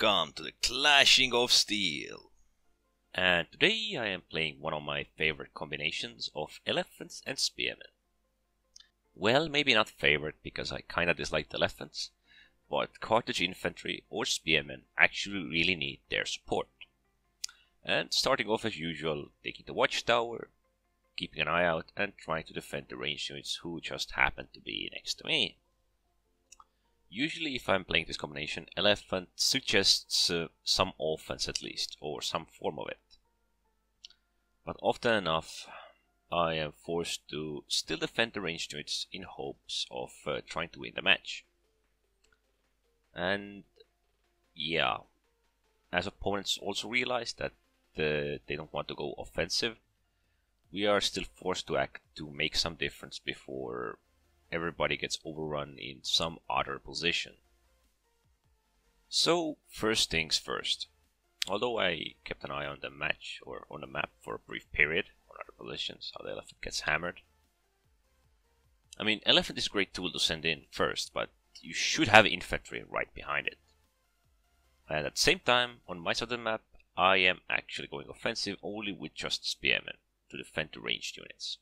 Welcome to the Clashing of Steel. And today I am playing one of my favorite combinations of elephants and spearmen. Well, maybe not favorite because I kinda dislike the elephants, but Carthage infantry or spearmen actually really need their support. And starting off as usual, taking the watchtower, keeping an eye out and trying to defend the ranged units who just happen to be next to me. Usually if I'm playing this combination, elephant suggests some offense at least, or some form of it. But often enough, I am forced to still defend the ranged units in hopes of trying to win the match. And yeah, as opponents also realize that they don't want to go offensive, we are still forced to act to make some difference before everybody gets overrun in some other position. So first things first. Although I kept an eye on the match or on the map for a brief period on other positions, how the elephant gets hammered. I mean, elephant is a great tool to send in first, but you should have infantry right behind it. And at the same time, on my side of the map, I am actually going offensive only with just spearmen to defend the ranged units.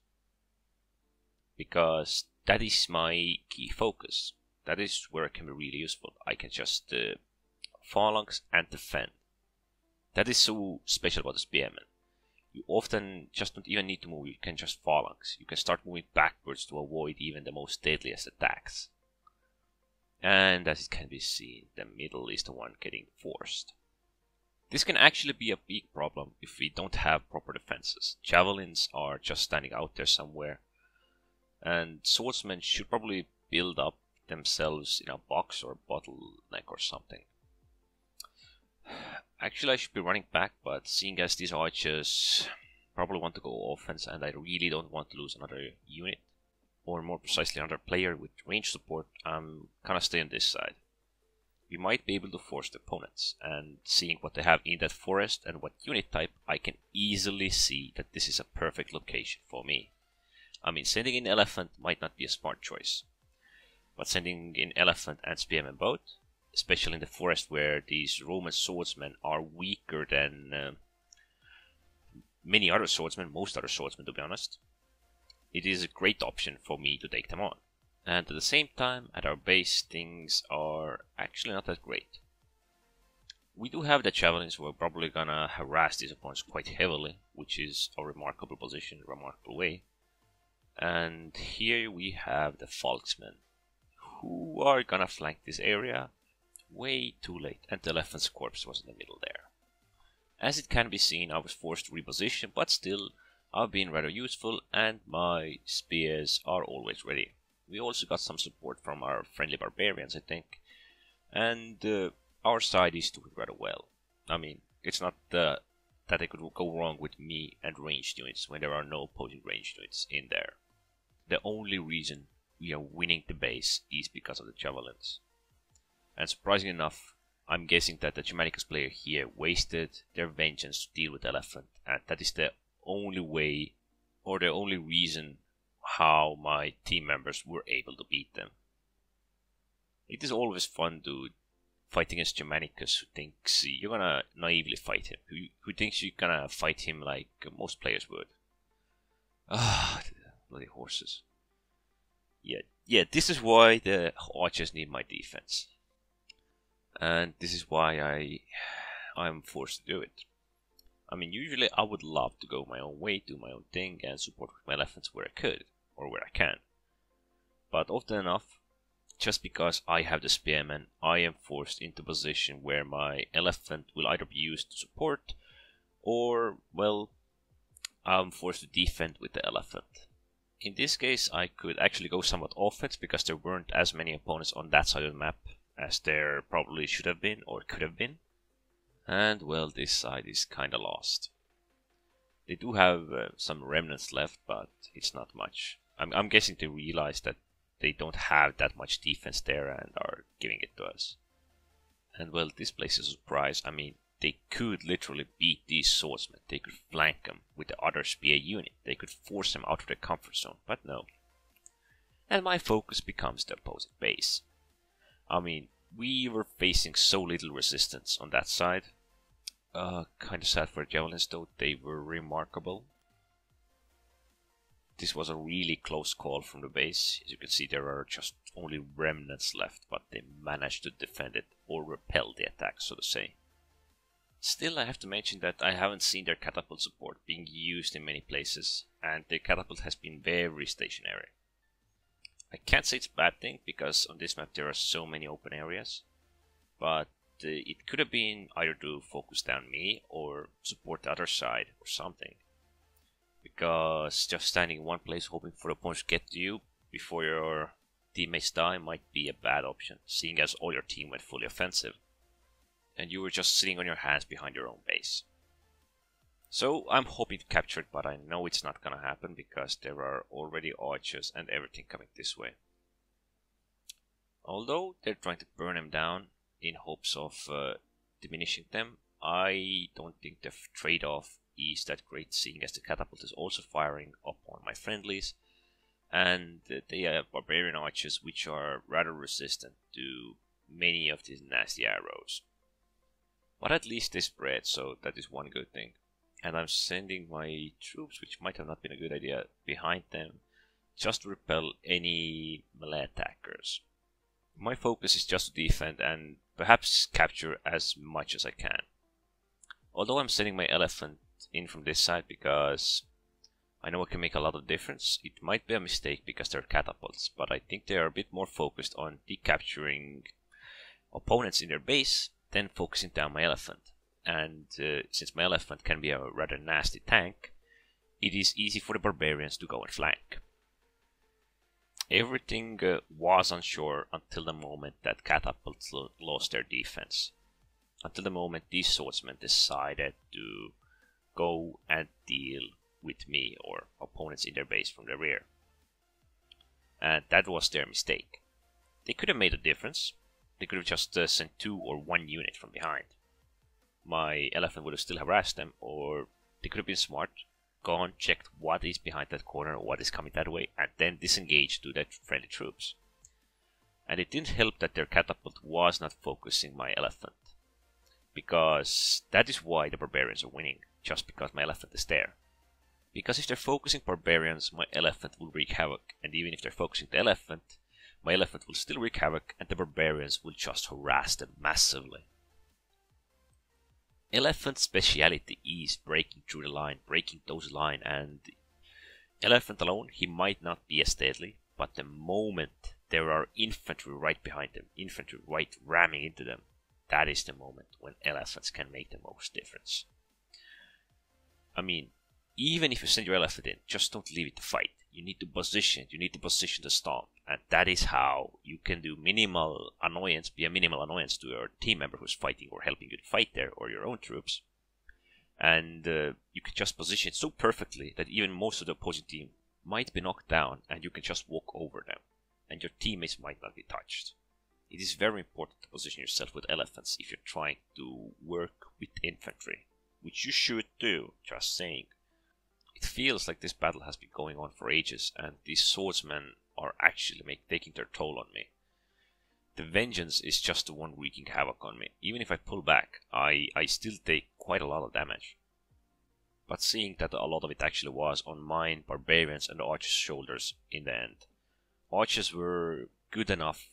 Because that is my key focus. That is where it can be really useful. I can just phalanx and defend. That is so special about the spearmen. You often just don't even need to move, you can just phalanx. You can start moving backwards to avoid even the most deadliest attacks. And as it can be seen, the middle is the one getting forced. This can actually be a big problem if we don't have proper defenses. Javelins are just standing out there somewhere. And swordsmen should probably build up themselves in a box or a bottleneck or something. Actually, I should be running back, but seeing as these archers probably want to go offense and I really don't want to lose another unit, or more precisely another player with range support, I'm kinda staying on this side. We might be able to force the opponents, and seeing what they have in that forest and what unit type, I can easily see that this is a perfect location for me. I mean, sending in elephant might not be a smart choice, but sending in elephant and spearmen both, especially in the forest where these Roman swordsmen are weaker than many other swordsmen, most other swordsmen to be honest, it is a great option for me to take them on. And at the same time, at our base, things are actually not that great. We do have the javelins who are probably gonna harass these opponents quite heavily, which is a remarkable position, a remarkable way. And here we have the Falksmen, who are gonna flank this area way too late, and the elephant's corpse was in the middle there. As it can be seen, I was forced to reposition, but still, I've been rather useful, and my spears are always ready. We also got some support from our friendly barbarians, I think, and our side is doing rather well. I mean, it's not that it could go wrong with me and ranged units when there are no opposing ranged units in there. The only reason we are winning the base is because of the javelins. And surprisingly enough, I'm guessing that the Germanicus player here wasted their vengeance to deal with elephant, and that is the only way, or the only reason how my team members were able to beat them. It is always fun to fight against Germanicus who thinks you're gonna naively fight him, who thinks you're gonna fight him like most players would. Ah, bloody horses. Yeah, this is why the archers need my defense. And this is why I'm forced to do it. I mean, usually I would love to go my own way, do my own thing, and support with my elephants where I could, or where I can. But often enough, just because I have the spearmen, I am forced into a position where my elephant will either be used to support, or, well, I'm forced to defend with the elephant. In this case, I could actually go somewhat offense because there weren't as many opponents on that side of the map as there probably should have been or could have been. And well, this side is kinda lost. They do have some remnants left, but it's not much. I'm guessing they realize that they don't have that much defense there and are giving it to us. And well, this place is a surprise. I mean, they could literally beat these swordsmen. They could flank them with the other spear unit. They could force them out of their comfort zone, but no. And my focus becomes the opposing base. I mean, we were facing so little resistance on that side. Kind of sad for javelins though, they were remarkable. This was a really close call from the base. As you can see, there are just only remnants left, but they managed to defend it or repel the attack, so to say. Still, I have to mention that I haven't seen their catapult support being used in many places, and their catapult has been very stationary. I can't say it's a bad thing, because on this map there are so many open areas, but it could have been either to focus down me or support the other side or something. Because just standing in one place hoping for the opponents to get to you before your teammates die might be a bad option, seeing as all your team went fully offensive, and you were just sitting on your hands behind your own base. So I'm hoping to capture it, but I know it's not gonna happen because there are already archers and everything coming this way. Although they're trying to burn them down in hopes of diminishing them, I don't think the trade-off is that great, seeing as the catapult is also firing upon my friendlies, and they have barbarian archers which are rather resistant to many of these nasty arrows. But at least they spread, so that is one good thing. And I'm sending my troops, which might have not been a good idea, behind them, just to repel any melee attackers. My focus is just to defend and perhaps capture as much as I can. Although I'm sending my elephant in from this side because I know it can make a lot of difference, it might be a mistake because they're catapults, but I think they are a bit more focused on decapturing opponents in their base than focusing down my elephant. And since my elephant can be a rather nasty tank, it is easy for the barbarians to go and flank. Everything was unsure until the moment that catapults lost their defense. Until the moment these swordsmen decided to go and deal with me or opponents in their base from the rear. And that was their mistake. They could have made a difference. They could have just sent 2 or 1 unit from behind. My elephant would have still harassed them, or they could have been smart, gone, checked what is behind that corner or what is coming that way, and then disengaged to their friendly troops. And it didn't help that their catapult was not focusing my elephant, because that is why the barbarians are winning, just because my elephant is there. Because if they're focusing barbarians, my elephant will wreak havoc, and even if they're focusing the elephant, my elephant will still wreak havoc, and the barbarians will just harass them massively. Elephant's speciality is breaking through the line, breaking those lines, and elephant alone, he might not be as deadly, but the moment there are infantry right behind them, infantry right ramming into them, that is the moment when elephants can make the most difference. I mean, even if you send your elephant in, just don't leave it to fight. You need to position it, you need to position the stomp, and that is how you can do minimal annoyance, be a minimal annoyance to your team member who's fighting or helping you to fight there, or your own troops. And you can just position it so perfectly that even most of the opposing team might be knocked down, and you can just walk over them, and your teammates might not be touched. It is very important to position yourself with elephants if you're trying to work with infantry, which you should do, just saying. It feels like this battle has been going on for ages, and these swordsmen are actually taking their toll on me. The vengeance is just the one wreaking havoc on me. Even if I pull back, I still take quite a lot of damage. But seeing that a lot of it actually was on mine, barbarians and the archers' shoulders in the end. Archers were good enough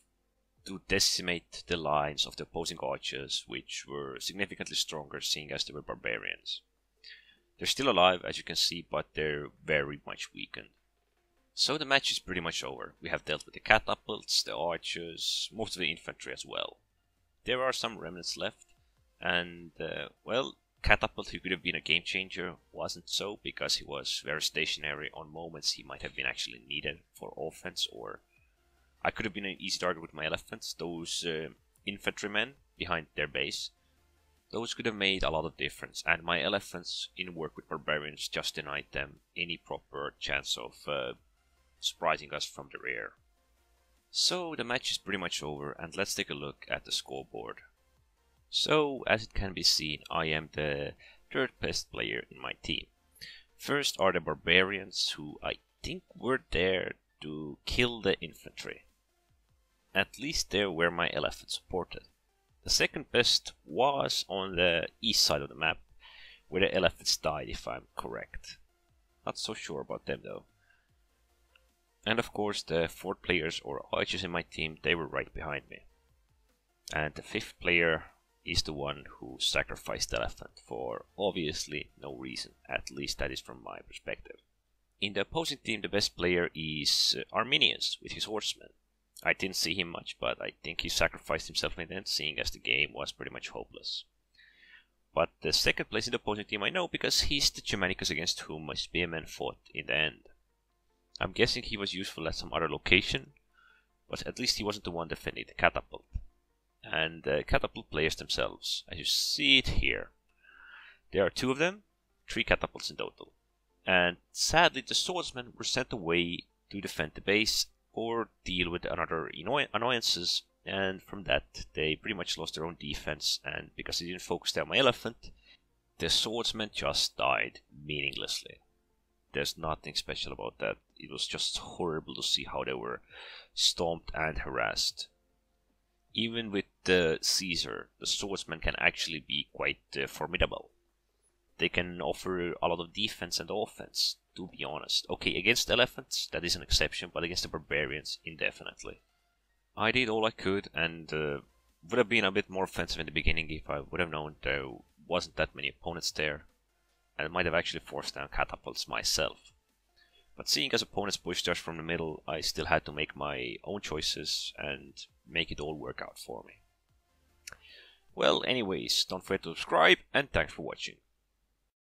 to decimate the lines of the opposing archers, which were significantly stronger seeing as they were barbarians. They're still alive, as you can see, but they're very much weakened. So the match is pretty much over. We have dealt with the catapults, the archers, most of the infantry as well. There are some remnants left, and, well, Catapult, who could have been a game changer, wasn't so, because he was very stationary. On moments he might have been actually needed for offense, or I could have been an easy target with my elephants. Those infantrymen behind their base, those could have made a lot of difference, and my elephants in work with barbarians just denied them any proper chance of surprising us from the rear. So the match is pretty much over, and let's take a look at the scoreboard. So, as it can be seen, I am the third best player in my team. First are the barbarians, who I think were there to kill the infantry. at least there where my elephant supported. The second best was on the east side of the map, where the elephants died, if I'm correct. Not so sure about them though. And of course the fourth players or archers in my team, they were right behind me. And the fifth player is the one who sacrificed the elephant for obviously no reason, at least that is from my perspective. In the opposing team, the best player is Arminius with his horsemen. I didn't see him much, but I think he sacrificed himself in the end, seeing as the game was pretty much hopeless. But the second place in the opposing team I know because he's the Germanicus against whom my spearmen fought in the end. I'm guessing he was useful at some other location, but at least he wasn't the one defending the catapult. And the catapult players themselves, as you see it here. There are 2 of them, 3 catapults in total. And sadly the swordsmen were sent away to defend the base or deal with another annoyances, and from that they pretty much lost their own defense, and because they didn't focus down my elephant, the swordsmen just died meaninglessly. There's nothing special about that. It was just horrible to see how they were stomped and harassed. Even with the Caesar, the swordsmen can actually be quite formidable. They can offer a lot of defense and offense, to be honest. Okay, against elephants, that is an exception, but against the barbarians, indefinitely. I did all I could, and would have been a bit more offensive in the beginning if I would have known there wasn't that many opponents there, and might have actually forced down catapults myself. But seeing as opponents pushed us from the middle, I still had to make my own choices and make it all work out for me. Well, anyways, don't forget to subscribe, and thanks for watching.